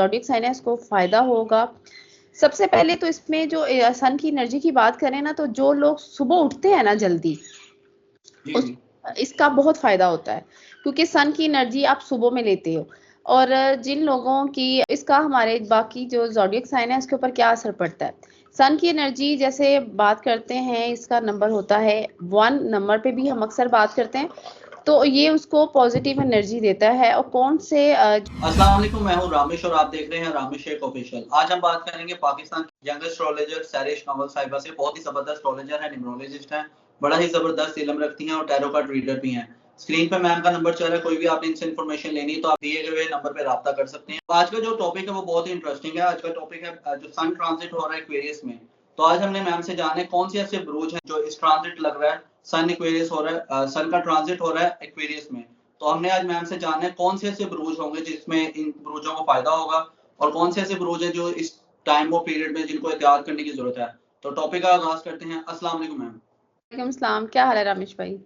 Zodiac sign है उसको फ़ायदा होगा। सबसे पहले तो इसमें जो सन की एनर्जी की बात करें ना, तो जो लोग सुबह उठते हैं ना जल्दी, उस इसका बहुत फ़ायदा होता है, क्योंकि सन की एनर्जी आप सुबह में लेते हो। और जिन लोगों की इसका हमारे बाकी जो ज़ोडिएक साइन है उसके ऊपर क्या असर पड़ता है। सन की एनर्जी जैसे बात करते हैं, इसका नंबर होता है 1 नंबर पे भी हम अक्सर बात करते हैं, तो ये उसको पॉजिटिव एनर्जी देता है। और कौन से अस्सलाम वालेकुम, मैं हूं रामेश और आप देख रहे हैं रामेश शेख ऑफिशियल। आज हम बात करेंगे पाकिस्तान की यंग एस्ट्रोलॉजर सैरिश कंवल साहिबा से। बहुत ही जबरदस्त एस्ट्रोलॉजर है, न्यूमरोलॉजिस्ट हैं, बड़ा ही जबरदस्त इल्म रखती हैं और टैरो कार्ड रीडर भी हैं। स्क्रीन पे मैम का नंबर चल रहा है, कोई भी आपने इनसे इन्फॉर्मेशन लेनी है तो आप दिए हुए नंबर पे राब्ता कर सकते हैं। आज का जो टॉपिक है वो बहुत ही इंटरेस्टिंग है। आज का टॉपिक है जो सन ट्रांजिट हो रहा है एक्वेरियस में। तो आज हमने मैम से जाना है कौन से ऐसे ब्रूज हैं जो इस ट्रांजिट लग रहा है, सन एक्वेरियस हो रहा है, सन का ट्रांजिट हो रहा है एक्वेरियस में। तो हमने आज मैम से जाना है कौन से ऐसे ब्रूज होंगे जिसमें इन ब्रूजों को फायदा होगा और कौन से ऐसे ब्रूज हैं जो इस टाइम और पीरियड में जिनको एहतियात करने की जरूरत है। तो टॉपिक का आगाज करते हैं। अस्सलाम वालेकुम मैम। वालेकुम सलाम, क्या हाल है रमेश भाई?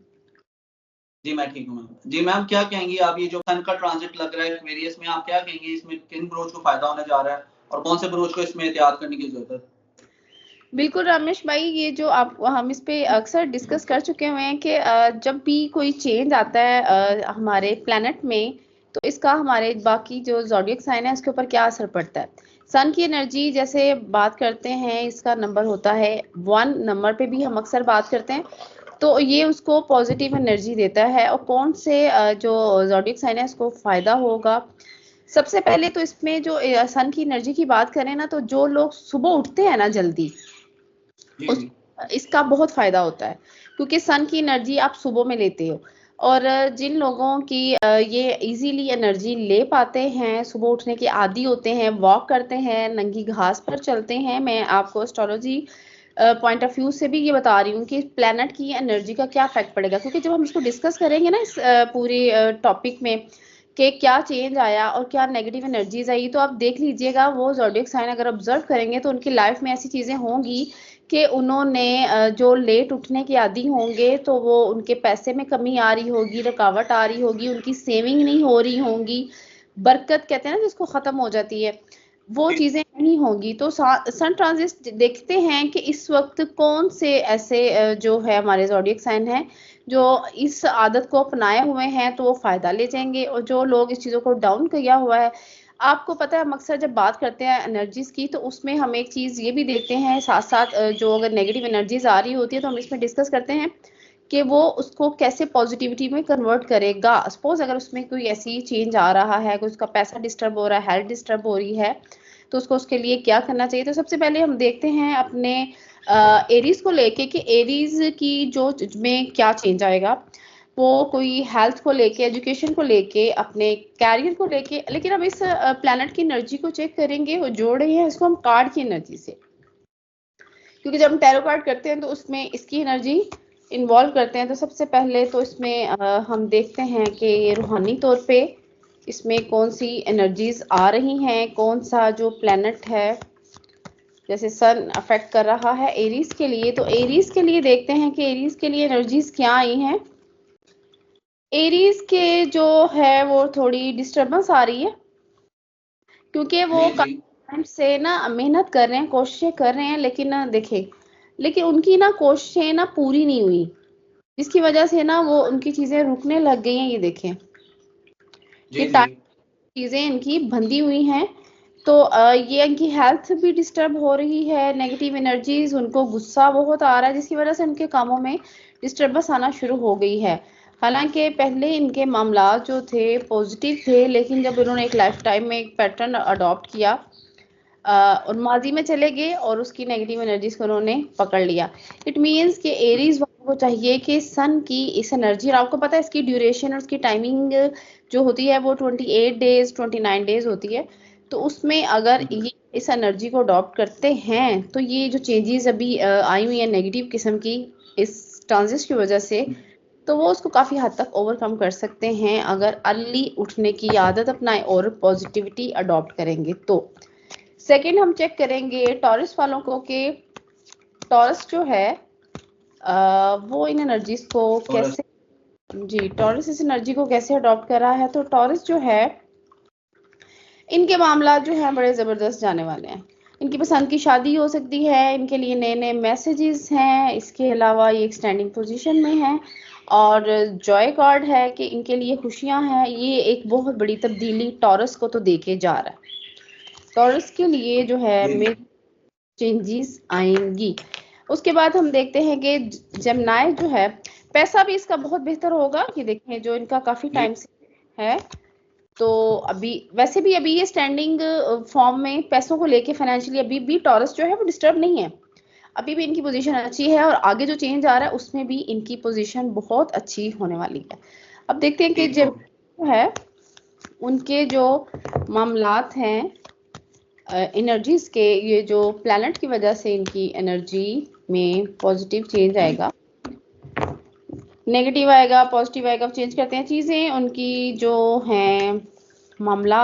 जी मैं ठीक हूँ मैम। जी मैम, क्या कहेंगी आप, ये जो सन का ट्रांजिट लग रहा है एक्वेरियस में, आप क्या कहेंगी इसमें किन ब्रूज को फायदा होने जा रहा है और कौन से ब्रूज को इसमें एहतियात करने की जरूरत है? बिल्कुल रमेश भाई, ये जो आप हम इस पे अक्सर डिस्कस कर चुके हुए हैं कि जब भी कोई चेंज आता है हमारे प्लैनेट में, तो इसका हमारे बाकी जो ज़ोडिएक साइन है उसके ऊपर क्या असर पड़ता है। सन की एनर्जी जैसे बात करते हैं, इसका नंबर होता है 1 नंबर पे भी हम अक्सर बात करते हैं, तो ये उसको पॉजिटिव एनर्जी देता है। और कौन से जो ज़ोडिएक साइन है उसको फ़ायदा होगा। सबसे पहले तो इसमें जो सन की एनर्जी की बात करें ना, तो जो लोग सुबह उठते हैं ना जल्दी, उस इसका बहुत फ़ायदा होता है, क्योंकि सन की एनर्जी आप सुबह में लेते हो। और जिन लोगों की ये इज़िली एनर्जी ले पाते हैं, सुबह उठने के आदी होते हैं, वॉक करते हैं, नंगी घास पर चलते हैं, मैं आपको एस्ट्रोलॉजी पॉइंट ऑफ व्यू से भी ये बता रही हूँ कि प्लैनेट की एनर्जी का क्या इफ़ेक्ट पड़ेगा। क्योंकि जब हम इसको डिस्कस करेंगे ना इस पूरे टॉपिक में कि क्या चेंज आया और क्या नेगेटिव एनर्जीज़ आई, तो आप देख लीजिएगा वो ज़ोडिएक साइन अगर ऑब्ज़र्व करेंगे तो उनकी लाइफ़ में ऐसी चीज़ें होंगी कि उन्होंने जो लेट उठने के आदी होंगे, तो वो उनके पैसे में कमी आ रही होगी, रुकावट आ रही होगी, उनकी सेविंग नहीं हो रही होंगी, बरकत कहते हैं ना जिसको ख़त्म हो जाती है, वो चीज़ें नहीं होंगी। तो सन ट्रांजिट देखते हैं कि इस वक्त कौन से ऐसे जो है हमारे ज़ोडिएक साइन हैं जो इस आदत को अपनाए हुए हैं, तो वो फ़ायदा ले जाएंगे। और जो लोग इस चीज़ों को डाउन किया हुआ है, आपको पता है हम अक्सर जब बात करते हैं एनर्जीज़ की, तो उसमें हम एक चीज़ ये भी देखते हैं साथ-साथ जो अगर नेगेटिव एनर्जीज़ आ रही होती है तो हम इसमें डिस्कस करते हैं कि वो उसको कैसे पॉजिटिविटी में कन्वर्ट करेगा। सपोज़ अगर उसमें कोई ऐसी चेंज आ रहा है, कोई उसका पैसा डिस्टर्ब हो रहा है, हेल्थ डिस्टर्ब हो रही है, तो उसको उसके लिए क्या करना चाहिए। तो सबसे पहले हम देखते हैं अपने एरीज़ को लेके कि एरीज़ की जो में क्या चेंज आएगा। वो कोई हेल्थ को लेके, एजुकेशन को लेके, अपने कैरियर को लेके। लेकिन अब इस प्लैनेट की एनर्जी को चेक करेंगे, वो जोड़ रहे हैं इसको हम कार्ड की एनर्जी से, क्योंकि जब हम टैरो कार्ड करते हैं तो उसमें इसकी एनर्जी इन्वॉल्व करते हैं। तो सबसे पहले तो इसमें हम देखते हैं कि ये रूहानी तौर पे इसमें कौन सी एनर्जीज आ रही हैं, कौन सा जो प्लैनेट है, जैसे सन अफेक्ट कर रहा है एरीज के लिए। तो एरीज के लिए देखते हैं कि एरीज के लिए एनर्जीज क्या आई हैं। एरीज के जो है वो थोड़ी डिस्टर्बेंस आ रही है, क्योंकि वो टाइम से ना मेहनत कर रहे हैं, कोशिशें कर रहे हैं, लेकिन ना देखें, लेकिन उनकी ना कोशिशें ना पूरी नहीं हुई, जिसकी वजह से ना वो उनकी चीजें रुकने लग गई हैं। ये देखें, ये टाइम चीजें इनकी बंधी हुई हैं। तो ये इनकी हेल्थ भी डिस्टर्ब हो रही है, नेगेटिव एनर्जीज, उनको गुस्सा बहुत आ रहा है, जिसकी वजह से उनके कामों में डिस्टर्बेंस आना शुरू हो गई है। हालांकि पहले इनके मामला जो थे पॉजिटिव थे, लेकिन जब इन्होंने एक लाइफ टाइम में एक पैटर्न अडॉप्ट किया और माजी में चले गए और उसकी नेगेटिव एनर्जीज को उन्होंने पकड़ लिया। इट मीन्स कि एरीज वालों को चाहिए कि सन की इस एनर्जी, और आपको पता है इसकी ड्यूरेशन और उसकी टाइमिंग जो होती है वो 28 डेज 29 डेज होती है। तो उसमें अगर ये इस एनर्जी को अडॉप्ट करते हैं, तो ये जो चेंजेस अभी आई हुई है नेगेटिव किस्म की इस ट्रांजिट की वजह से, तो वो उसको काफ़ी हद तक ओवरकम कर सकते हैं अगर अर्ली उठने की आदत अपनाएं और पॉजिटिविटी अडॉप्ट करेंगे। तो सेकंड हम चेक करेंगे टॉरस वालों को कि टॉरस जो है वो इन एनर्जीज को कैसे, जी टॉरस इस एनर्जी को कैसे अडॉप्ट कर रहा है। तो टॉरस जो है इनके मामला जो है बड़े ज़बरदस्त जाने वाले हैं। इनकी पसंद की शादी हो सकती है, इनके लिए नए-नए मैसेजेस हैं, इसके अलावा ये एक स्टैंडिंग पोजीशन में है और जॉय कार्ड है कि इनके लिए खुशियां हैं। ये एक बहुत बड़ी तब्दीली टॉरस को तो देके जा रहा है। टॉरस के लिए जो है में चेंजेस आएंगी। उसके बाद हम देखते हैं कि जेमिनी जो है, पैसा भी इसका बहुत बेहतर होगा। ये देखें जो इनका काफी टाइम से है, तो अभी वैसे भी अभी ये स्टैंडिंग फॉर्म में पैसों को लेके फाइनेंशियली अभी भी टॉरस जो है वो डिस्टर्ब नहीं है, अभी भी इनकी पोजीशन अच्छी है और आगे जो चेंज आ रहा है उसमें भी इनकी पोजीशन बहुत अच्छी होने वाली है। अब देखते हैं कि जब है उनके जो मामलात हैं एनर्जीज के, ये जो प्लैनेट की वजह से इनकी एनर्जी में पॉजिटिव चेंज आएगा, नेगेटिव आएगा, पॉजिटिव आएगा, चेंज करते हैं चीजें। उनकी जो हैं मामला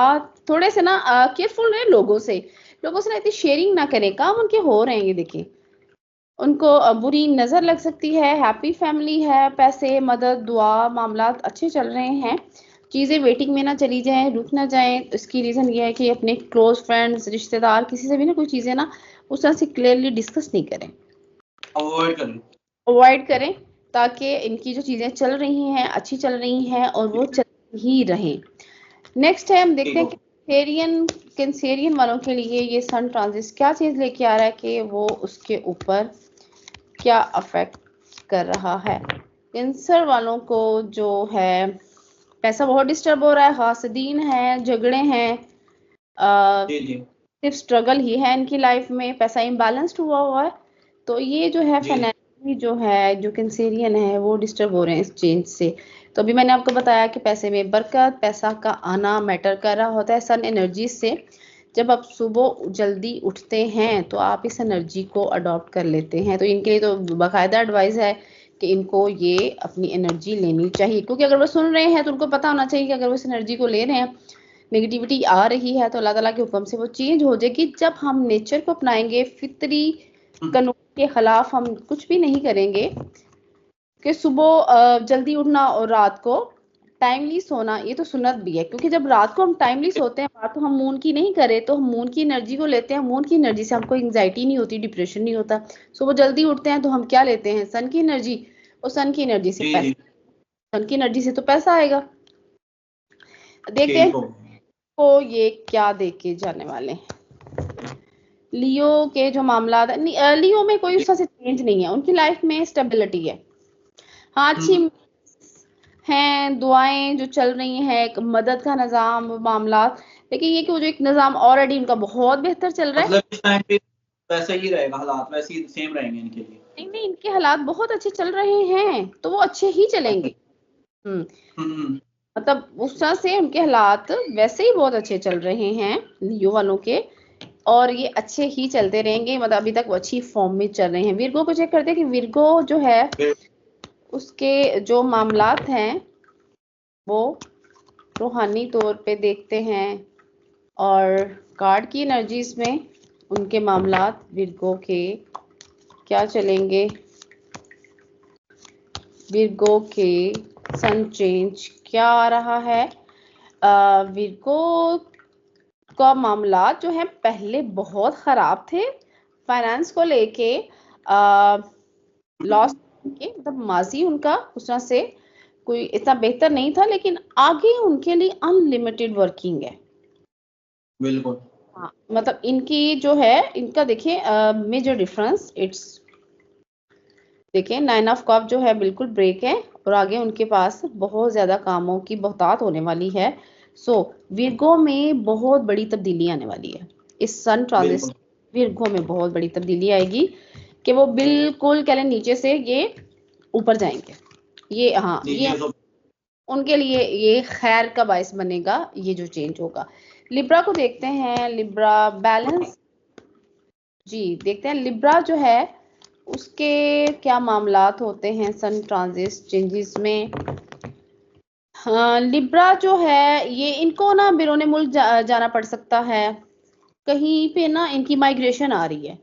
थोड़े से ना केयरफुल रहे लोगों से ना इतनी शेयरिंग ना करें, काम उनके हो रहे हैं ये देखिए। उनको बुरी नजर लग सकती है। हैप्पी फैमिली है, पैसे, मदद, दुआ, मामला अच्छे चल रहे हैं। चीजें वेटिंग में ना चली जाएं, रुक ना जाएं। इसकी रीजन ये है कि अपने क्लोज फ्रेंड्स, रिश्तेदार, किसी से भी ना कोई चीजें ना उस तरह से क्लियरली डिस्कस नहीं करें, अवॉइड करें, ताकि इनकी जो चीजें चल रही हैं अच्छी चल रही हैं और वो चल ही रहें। नेक्स्ट है हम देखते हैं कैंसेरियन वालों के लिए ये सन ट्रांजिट क्या चीज लेके आ रहा है कि वो उसके ऊपर क्या अफेक्ट कर रहा है। कैंसर वालों को जो है पैसा बहुत डिस्टर्ब हो रहा है, हासदीन है, झगड़े हैं, सिर्फ स्ट्रगल ही है इनकी लाइफ में, पैसा इम्बैलेंस्ड हुआ है। तो ये जो है फाइनेंशियली जो है जो कैंसेरियन है वो डिस्टर्ब हो रहे हैं इस चेंज से। तो अभी मैंने आपको बताया कि पैसे में बरकत, पैसा का आना मैटर कर रहा होता है सन एनर्जी से। जब आप सुबह जल्दी उठते हैं तो आप इस एनर्जी को अडॉप्ट कर लेते हैं। तो इनके लिए तो बाकायदा एडवाइस है कि इनको ये अपनी एनर्जी लेनी चाहिए, क्योंकि अगर वो सुन रहे हैं तो उनको पता होना चाहिए कि अगर वो इस एनर्जी को ले रहे हैं, नेगेटिविटी आ रही है, तो अल्लाह ताला के हुक्म से वो चेंज हो जाएगी। जब हम नेचर को अपनाएंगे, फितरी कानून के खिलाफ हम कुछ भी नहीं करेंगे कि सुबह जल्दी उठना और रात को टाइमली सोना, ये तो सुन्नत भी है, क्योंकि जब रात को हम टाइमली सोते हैं, बात तो हम मून की नहीं करें, तो हम मून की एनर्जी को लेते हैं। मून की एनर्जी से हमको एंग्जाइटी नहीं होती, डिप्रेशन नहीं होता। सुबह जल्दी उठते हैं तो हम क्या लेते हैं, सन की एनर्जी, और सन की एनर्जी से पैसा, सन की एनर्जी से तो पैसा आएगा। देखते हैं को ये क्या दे के जाने वाले हैं। लियो के जो मामला, लियो में कोई उस तरह से चेंज नहीं है, उनकी लाइफ में स्टेबिलिटी है। हाँ अच्छी हैं, दुआएं जो चल रही हैं, एक मदद का निजाम, मामला, लेकिन ये कि वो जो एक निजाम ऑलरेडी उनका बहुत बेहतर चल रहा है, मतलब इस टाइम पे वैसे ही रहेगा, हालात वैसे ही सेम रहेंगे इनके लिए। नहीं, इनके हालात बहुत अच्छे चल रहे हैं तो वो अच्छे ही चलेंगे। मतलब उस तरह से उनके हालात वैसे ही बहुत अच्छे चल रहे हैं लियो वालों के, और ये अच्छे ही चलते रहेंगे। मतलब अभी तक वो अच्छी फॉर्म में चल रहे हैं। विर्गो को चेक करते हैं कि विर्गो जो है उसके जो मामलात हैं वो रूहानी तौर पे देखते हैं, और कार्ड की एनर्जीज में उनके मामलात विर्गो के क्या चलेंगे। विर्गो के सन चेंज क्या आ रहा है। विर्गो का मामला जो है पहले बहुत खराब थे, फाइनेंस को लेके लॉस के, मतलब माजी उनका उस तरह से कोई इतना बेहतर नहीं था, लेकिन आगे उनके लिए अनलिमिटेड वर्किंग है। बिल्कुल हाँ, मतलब इनकी जो है, इनका देखिए मेजर डिफरेंस, इट्स देखिए 9 ऑफ कप जो है बिल्कुल ब्रेक है, और आगे उनके पास बहुत ज्यादा कामों की बहुतात होने वाली है। सो विर्गो में बहुत बड़ी तब्दीली आने वाली है इस सन ट्रांजिट। विर्गो में बहुत बड़ी तब्दीली आएगी कि वो बिल्कुल कह लें नीचे से ये ऊपर जाएंगे। ये हाँ, ये उनके लिए ये खैर का बायस बनेगा ये जो चेंज होगा। लिब्रा को देखते हैं, लिब्रा बैलेंस, जी देखते हैं लिब्रा जो है उसके क्या मामलात होते हैं सन ट्रांजिट चेंजेस में। हाँ, लिब्रा जो है ये इनको ना बिरोने मुल्क जाना पड़ सकता है, कहीं पे ना इनकी माइग्रेशन आ रही है,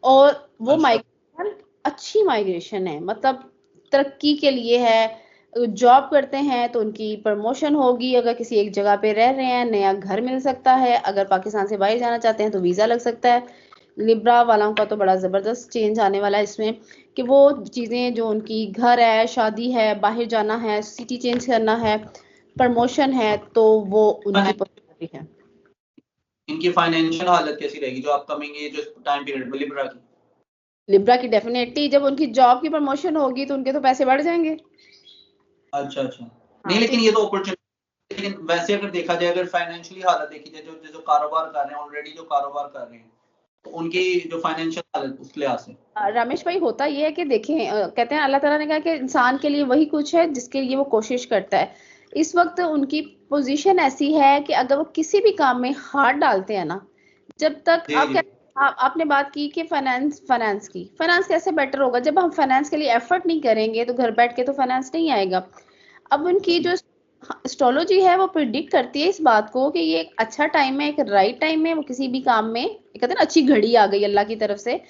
और वो माइग्रेशन अच्छी माइग्रेशन है, मतलब तरक्की के लिए है, जॉब करते हैं तो उनकी प्रमोशन होगी, अगर किसी एक जगह पे रह रहे हैं नया घर मिल सकता है, अगर पाकिस्तान से बाहर जाना चाहते हैं तो वीज़ा लग सकता है। लिब्रा वालों का तो बड़ा ज़बरदस्त चेंज आने वाला है इसमें, कि वो चीज़ें जो उनकी घर है, शादी है, बाहर जाना है, सिटी चेंज करना है, प्रमोशन है, तो वो उनकी पॉसिबिलिटी है। इनकी फाइनेंशियल हालत कैसी रहेगी जो अपकमिंग ये जो टाइम पीरियड में लिब्रा की? लिब्रा की डेफिनेटली जब उनकी जॉब की प्रमोशन होगी तो उनके तो पैसे बढ़ जाएंगे। अच्छा अच्छा। नहीं हाँ, लेकिन ये तो अपॉर्चुनिटी, लेकिन वैसे अगर देखा जाए, अगर फाइनेंशियली हालत देखी जाए, जो जो कारोबार कर रहे हैं ऑलरेडी, जो कारोबार कर रहे हैं, तो उनकी जो फाइनेंशियल हालत उस लिहाज से। रमेश भाई होता ये है कि देखें, कहते हैं अल्लाह ताला ने कहा कि इंसान के लिए वही कुछ है जिसके लिए वो कोशिश करता है। इस वक्त उनकी पोजीशन ऐसी है कि अगर वो किसी भी काम में हाथ डालते हैं ना, जब तक जी जी। आपने बात की कि फाइनेंस कैसे बेटर होगा, जब हम फाइनेंस के लिए एफर्ट नहीं करेंगे तो घर बैठ के तो फाइनेंस नहीं आएगा। अब उनकी जो एस्ट्रोलॉजी है वो प्रिडिक्ट करती है इस बात को कि ये एक अच्छा टाइम है, एक राइट टाइम है, वो किसी भी काम में कहते हैं ना अच्छी घड़ी आ गई अल्लाह की तरफ से,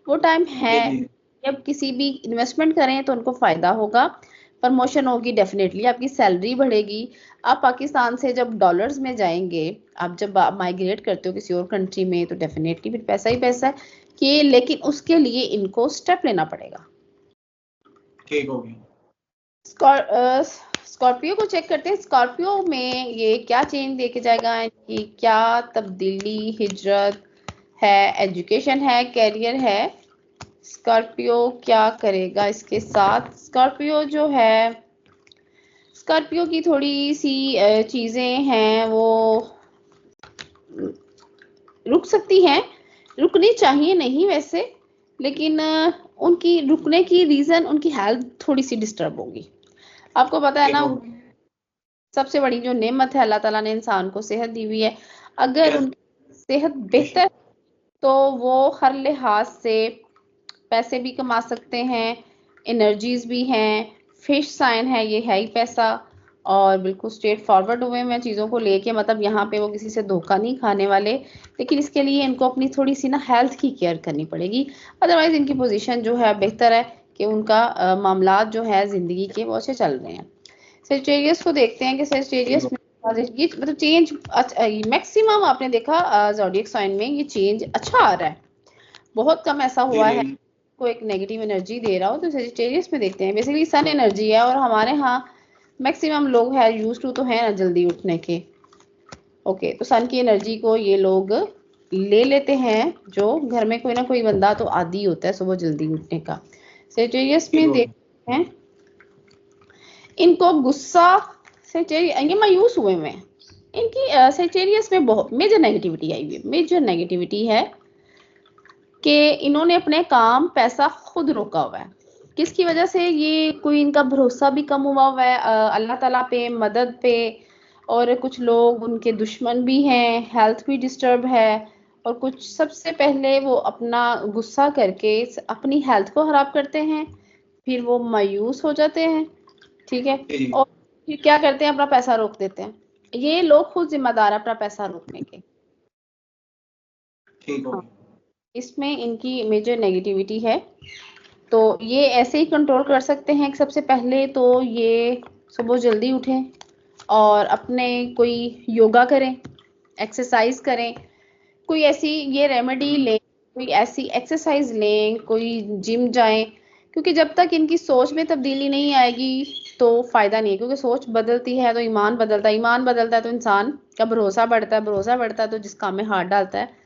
वो टाइम है। जी जी। जब किसी भी इन्वेस्टमेंट करें तो उनको फायदा होगा, प्रमोशन होगी, डेफिनेटली आपकी सैलरी बढ़ेगी। आप पाकिस्तान से जब डॉलर्स में जाएंगे, आप जब माइग्रेट करते हो किसी और कंट्री में, तो डेफिनेटली फिर पैसा ही पैसा है कि, लेकिन उसके लिए इनको स्टेप लेना पड़ेगा। ठीक हो गया। स्कॉर्पियो को चेक करते हैं, स्कॉर्पियो में ये क्या चेंज लेके जाएगा, इनकी क्या तब्दीली, हिजरत है, एजुकेशन है, कैरियर है, स्कॉर्पियो क्या करेगा इसके साथ। स्कॉर्पियो जो है, स्कॉर्पियो की थोड़ी सी चीजें हैं वो रुक सकती हैं, रुकनी चाहिए नहीं वैसे, लेकिन उनकी रुकने की रीजन उनकी हेल्थ थोड़ी सी डिस्टर्ब होगी। आपको पता है ठीक ना, हो गया। सबसे बड़ी जो नेमत है अल्लाह ताला ने इंसान को सेहत दी हुई है, अगर Yes, उनकी सेहत बेहतर तो वो हर लिहाज से पैसे भी कमा सकते हैं, एनर्जीज भी हैं, फिश साइन है, ये है ही पैसा, और बिल्कुल स्ट्रेट फॉरवर्ड हुए हैं चीज़ों को लेके, मतलब यहाँ पे वो किसी से धोखा नहीं खाने वाले। लेकिन इसके लिए इनको अपनी थोड़ी सी ना हेल्थ की केयर करनी पड़ेगी, अदरवाइज इनकी पोजीशन जो है बेहतर है कि उनका मामलात जो है ज़िंदगी के वो अच्छे चल रहे हैं। सेजिटेरियस को देखते हैं कि ठीक सेजिटेरियस हो। में ये मतलब चेंज मैक्सिमम आपने देखा ज़ोडिएक साइन में ये चेंज अच्छा आ रहा है, बहुत कम ऐसा जी हुआ है जी। को एक नेगेटिव एनर्जी दे रहा हो। तो सेजिटेरियस में देखते हैं, बेसिकली सन एनर्जी है, और हमारे यहाँ मैक्सिमम लोग है यूज टू तो है ना जल्दी उठने के। ओके, तो सन की एनर्जी को ये लोग ले लेते हैं, जो घर में कोई ना कोई बंदा तो आदी होता है सुबह जल्दी उठने का। सेजिटेरियस ठीक में हो गया। देखते हैं इनको गुस्सा, ये मायूस हुए हुए हैं, इनकी सेजिटेरियस में बहुत मेजर नेगेटिविटी आई हुई है, मेजर नेगेटिविटी है कि इन्होंने अपने काम पैसा खुद रोका हुआ है। किसकी वजह से? ये कोई इनका भरोसा भी कम हुआ हुआ है अल्लाह ताला पे, मदद पे, और कुछ लोग उनके दुश्मन भी हैं, हेल्थ भी डिस्टर्ब है, और कुछ सबसे पहले वो अपना गुस्सा करके अपनी हेल्थ को खराब करते हैं, फिर वो मायूस हो जाते हैं, ठीक है, जी जी। और फिर क्या करते हैं, अपना पैसा रोक देते हैं। ये लोग खुद जिम्मेदार है अपना पैसा रोकने के। ठीक हो हाँ, गया। इसमें इनकी मेजर नेगेटिविटी है। तो ये ऐसे ही कंट्रोल कर सकते हैं कि सबसे पहले तो ये सुबह जल्दी उठें और अपने कोई योगा करें, एक्सरसाइज करें, कोई ऐसी ये रेमेडी लें, कोई ऐसी एक्सरसाइज लें, कोई जिम जाएं, क्योंकि जब तक इनकी सोच में तब्दीली नहीं आएगी तो फायदा नहीं है, क्योंकि सोच बदलती है तो ईमान बदलता है, ईमान बदलता है तो इंसान का भरोसा बढ़ता है, भरोसा बढ़ता है तो जिस काम में हाथ डालता है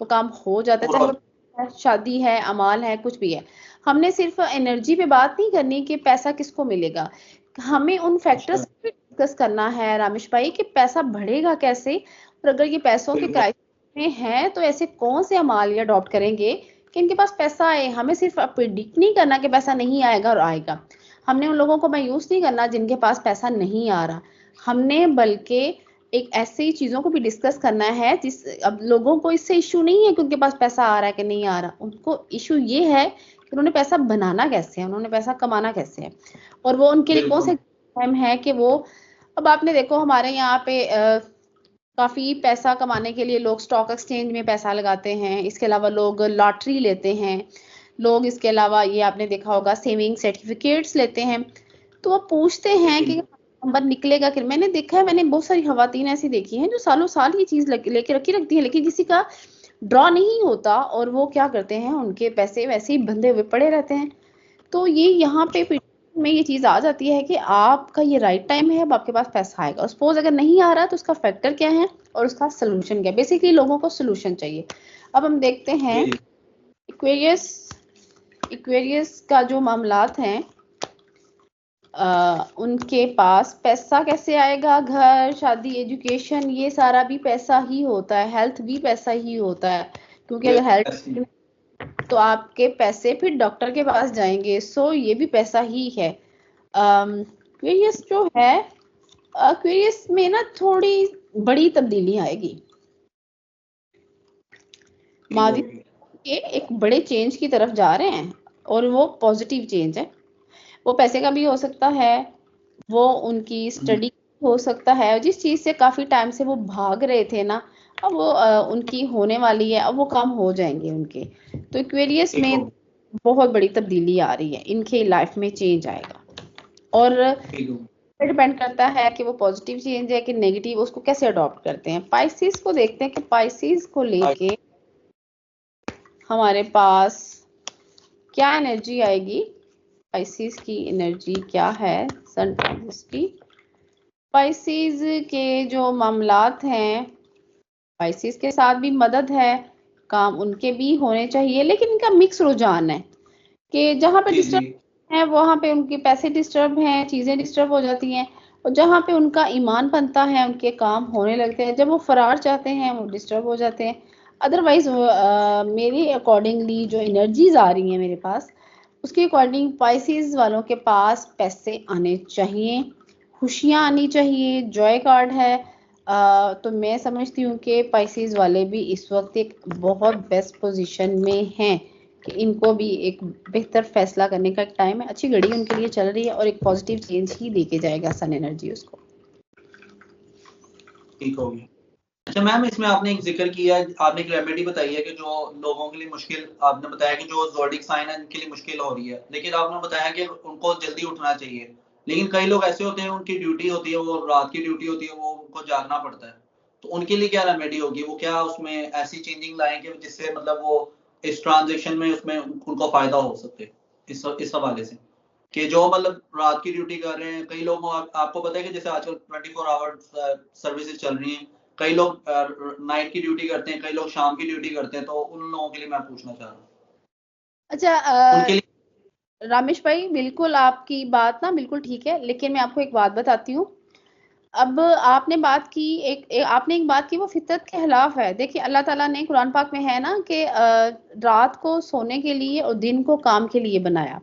वो काम हो जाता है, पूरा चाहे हो। वो शादी है, अमाल है, कुछ भी है। हमने सिर्फ एनर्जी पे बात नहीं करनी कि पैसा किसको मिलेगा, हमें उन फैक्टर्स अच्छा। पे डिस्कस करना है रामेश भाई कि पैसा बढ़ेगा कैसे, और अगर ये पैसों के बिल्कुल। क्राइसिस में है तो ऐसे कौन से अमाल ये अडॉप्ट करेंगे कि इनके पास पैसा आए। हमें सिर्फ प्रिडिक्ट नहीं करना कि पैसा नहीं आएगा और आएगा, हमने उन लोगों को मायूस नहीं करना जिनके पास पैसा नहीं आ रहा, हमने बल्कि एक ऐसी चीजों को भी डिस्कस करना है जिस, अब लोगों को इससे इशू नहीं है कि उनके पास पैसा आ रहा है कि नहीं आ रहा, उनको इशू ये है कि उन्होंने पैसा बनाना कैसे है, उन्होंने पैसा कमाना कैसे है, और वो उनके लिए कौन बिल्कुल। से टाइम है कि वो, अब आपने देखो हमारे यहाँ पे काफी पैसा कमाने के लिए लोग स्टॉक एक्सचेंज में पैसा लगाते हैं, इसके अलावा लोग लॉटरी लेते हैं, लोग इसके अलावा ये आपने देखा होगा सेविंग सर्टिफिकेट्स लेते हैं। तो वो पूछते हैं कि नंबर निकलेगा कि मैंने देखा है, मैंने बहुत सारी खवातीन ऐसी देखी हैं जो सालों साल ये चीज लेके रखती है, लेकिन किसी का ड्रॉ नहीं होता और वो क्या करते हैं, उनके पैसे वैसे ही बंधे हुए पड़े रहते हैं। तो ये यहाँ पे में ये चीज आ जाती है कि आपका ये राइट टाइम है, अब आपके पास पैसा आएगा। सपोज अगर नहीं आ रहा तो उसका फैक्टर क्या है और उसका सोल्यूशन क्या है। बेसिकली लोगों को सोल्यूशन चाहिए। अब हम देखते हैं इक्वेरियस का जो मामलात हैं, उनके पास पैसा कैसे आएगा, घर, शादी, एजुकेशन, ये सारा भी पैसा ही होता है, हेल्थ भी पैसा ही होता है, क्योंकि अगर हेल्थ तो आपके पैसे फिर डॉक्टर के पास जाएंगे, सो ये भी पैसा ही है। क्वेरियस जो है, क्वेरियस में ना थोड़ी बड़ी तब्दीली आएगी। मावी के एक बड़े चेंज की तरफ जा रहे हैं और वो पॉजिटिव चेंज है। वो पैसे का भी हो सकता है, वो उनकी स्टडी हो सकता है, जिस चीज से काफी टाइम से वो भाग रहे थे ना, अब वो उनकी होने वाली है, अब वो काम हो जाएंगे उनके। तो एक्वेरियस में बहुत बड़ी तब्दीली आ रही है, इनके लाइफ में चेंज आएगा और डिपेंड करता है कि वो पॉजिटिव चेंज है कि नेगेटिव, उसको कैसे अडॉप्ट करते हैं। पाइसिस को देखते हैं कि पाइसिस को लेके हमारे पास क्या एनर्जी आएगी। पाइसिस की एनर्जी क्या है सन ट्रांजिट की। पाइसिस के जो मामलात हैं, पाइसिस के साथ भी मदद है, काम उनके भी होने चाहिए, लेकिन इनका मिक्स रुझान है कि जहाँ पे डिस्टर्ब है वहां पे उनके पैसे डिस्टर्ब हैं, चीजें डिस्टर्ब हो जाती हैं, और जहाँ पे उनका ईमान बनता है उनके काम होने लगते हैं, जब वो फरार चाहते हैं वो डिस्टर्ब हो जाते हैं। अदरवाइज मेरी अकॉर्डिंगली जो एनर्जीज आ रही हैं मेरे पास, उसके अकॉर्डिंग पाइसिस वालों के पास पैसे आने चाहिए, खुशियां आनी चाहिए, जॉय कार्ड है। तो मैं समझती हूँ कि पाइसिस वाले भी इस वक्त एक बहुत बेस्ट पोजीशन में हैं कि इनको भी एक बेहतर फैसला करने का टाइम है। अच्छी घड़ी उनके लिए चल रही है और एक पॉजिटिव चेंज ही देके जाएगा सन एनर्जी उसको। ठीक हो गया। अच्छा मैम, इसमें आपने एक जिक्र किया, आपने एक रेमेडी बताई है कि जो लोगों के लिए मुश्किल, आपने बताया कि जो ज़ोडिक साइन है उनके लिए मुश्किल हो रही है, लेकिन आपने बताया कि उनको जल्दी उठना चाहिए। लेकिन कई लोग ऐसे होते हैं, उनकी ड्यूटी होती है, वो रात की ड्यूटी होती है, वो उनको जागना पड़ता है, तो उनके लिए क्या रेमेडी होगी? वो क्या उसमें ऐसी चेंजिंग लाएं कि जिससे मतलब वो इस ट्रांजेक्शन में उसमें उनको फायदा हो सके, इस हवाले से कि जो मतलब रात की ड्यूटी कर रहे हैं, कई लोग आपको पता है कि जैसे आजकल 24 आवर सर्विसेज चल रही हैं, कई लोग नाइट की ड्यूटी करते हैं, कई लोग शाम की ड्यूटी करते हैं, तो उन लोगों के लिए मैं पूछना चाह रहा हूँ। अच्छा उनके लिए रामेश भाई, बिल्कुल आपकी बात ना बिल्कुल ठीक है, लेकिन मैं आपको एक बात बताती हूँ। अब आपने बात की आपने एक बात की, वो फितरत के खिलाफ है। देखिए अल्लाह ताला ने कुरान पाक में है ना कि रात को सोने के लिए और दिन को काम के लिए बनाया।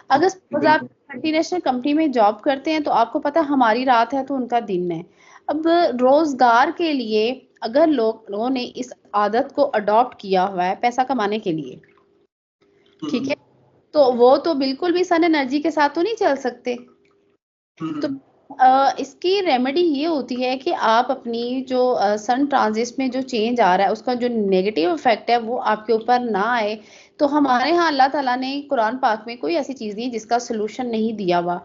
अगर सपोज आप मल्टीनेशनल कंपनी में जॉब करते हैं तो आपको पता है हमारी रात है तो उनका दिन है। अब रोजगार के लिए अगर लोगों ने इस आदत को अडॉप्ट किया हुआ है पैसा कमाने के लिए, ठीक है, तो वो तो बिल्कुल भी सन एनर्जी के साथ तो नहीं चल सकते। तो इसकी रेमेडी ये होती है कि आप अपनी जो सन ट्रांजिट में जो चेंज आ रहा है उसका जो नेगेटिव इफेक्ट है वो आपके ऊपर ना आए। तो हमारे यहाँ अल्लाह ताला ने कुरान पाक में कोई ऐसी चीज नहीं जिसका सोल्यूशन नहीं दिया हुआ।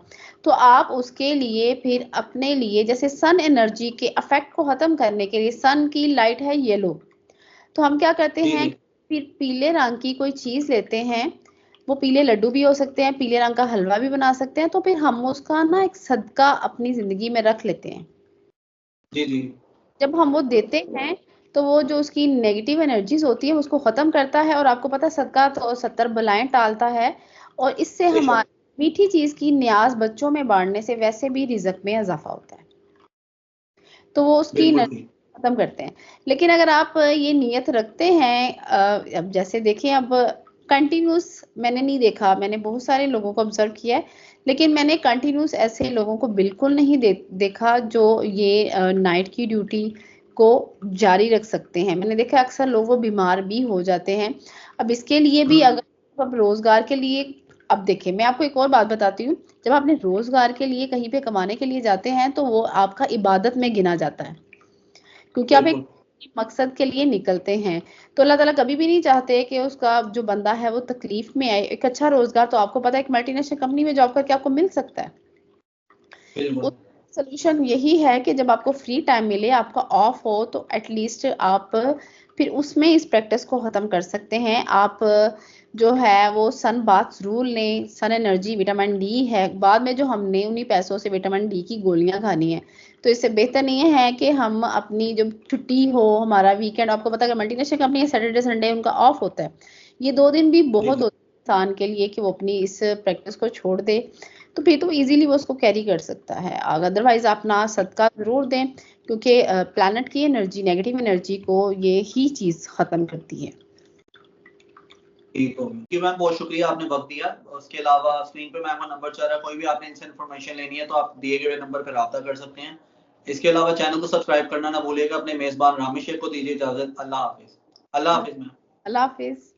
तो आप उसके लिए फिर अपने लिए, जैसे सन एनर्जी के इफेक्ट को खत्म करने के लिए, सन की लाइट है येलो, तो हम क्या करते हैं, फिर पीले रंग की कोई चीज लेते हैं, वो पीले लड्डू भी हो सकते हैं, पीले रंग का हलवा भी बना सकते हैं, तो फिर हम उसका ना एक सदका अपनी जिंदगी में रख लेते हैं। जी जी। जब हम वो देते हैं तो वो जो उसकी नेगेटिव एनर्जीज होती है उसको खत्म करता है, और आपको पता है सदका तो 70 बलाएं टालता है, और इससे हमारी मीठी चीज की न्याज बच्चों में बांटने से वैसे भी रिजक में इजाफा होता है, तो वो उसकी खत्म करते हैं। लेकिन अगर आप ये नियत रखते हैं, अब जैसे देखें, अब कंटिन्यूस मैंने नहीं देखा, मैंने बहुत सारे लोगों को ऑब्जर्व किया है, लेकिन मैंने कंटिन्यूस ऐसे लोगों को बिल्कुल नहीं देखा जो ये नाइट की ड्यूटी को जारी रख सकते हैं। मैंने देखा अक्सर लोग वो बीमार भी हो जाते हैं। अब इसके लिए भी अगर आप रोजगार के लिए, अब देखिए मैं आपको एक और बात बताती हूँ, जब आपने रोजगार के लिए कहीं पे कमाने के लिए जाते हैं तो वो आपका इबादत में गिना जाता है, क्योंकि आप एक मकसद के लिए निकलते हैं। तो अल्लाह ताला कभी भी नहीं चाहते कि उसका जो बंदा है वो तकलीफ में आए। एक अच्छा रोजगार तो आपको पता है एक मल्टीनेशनल कंपनी में जॉब करके आपको मिल सकता है, बिल्कुल। सोल्यूशन यही है कि जब आपको फ्री टाइम मिले, आपका ऑफ हो, तो एटलीस्ट आप फिर उसमें इस प्रैक्टिस को ख़त्म कर सकते हैं। आप जो है वो सन बाथ ज़रूर लें। सन एनर्जी विटामिन डी है, बाद में जो हमने उन्हीं पैसों से विटामिन डी की गोलियां खानी है, तो इससे बेहतर नहीं है कि हम अपनी जब छुट्टी हो, हमारा वीकेंड, आपको पता है मल्टीनेशनल कंपनी है, सैटरडे संडे उनका ऑफ होता है, ये 2 दिन भी जी बहुत जी। होता है इंसान के लिए कि वो अपनी इस प्रैक्टिस को छोड़ दे, तो फिर तो इजीली वो उसको कैरी कर सकता है। अदरवाइज आप ना सदका जरूर दें, क्योंकि प्लैनेट की एनर्जी, नेगेटिव एनर्जी को ये ही चीज खत्म करती है। ठीक हो कि मैम, बहुत शुक्रिया आपने वक्त दिया। उसके अलावा स्क्रीन पे मैम का नंबर चल रहा है, कोई भी आपने इनसे इन्फॉर्मेशन लेनी है तो आप दिए गए नंबर पर रब्ता कर सकते हैं। इसके अलावा चैनल को सब्सक्राइब करना ना भूलिएगा। अपने मेजबान रामेश शेख को दीजिए इजाजत। अल्लाह हाफिज। अल्लाह हाफिज मैम। अल्लाह हाफिज।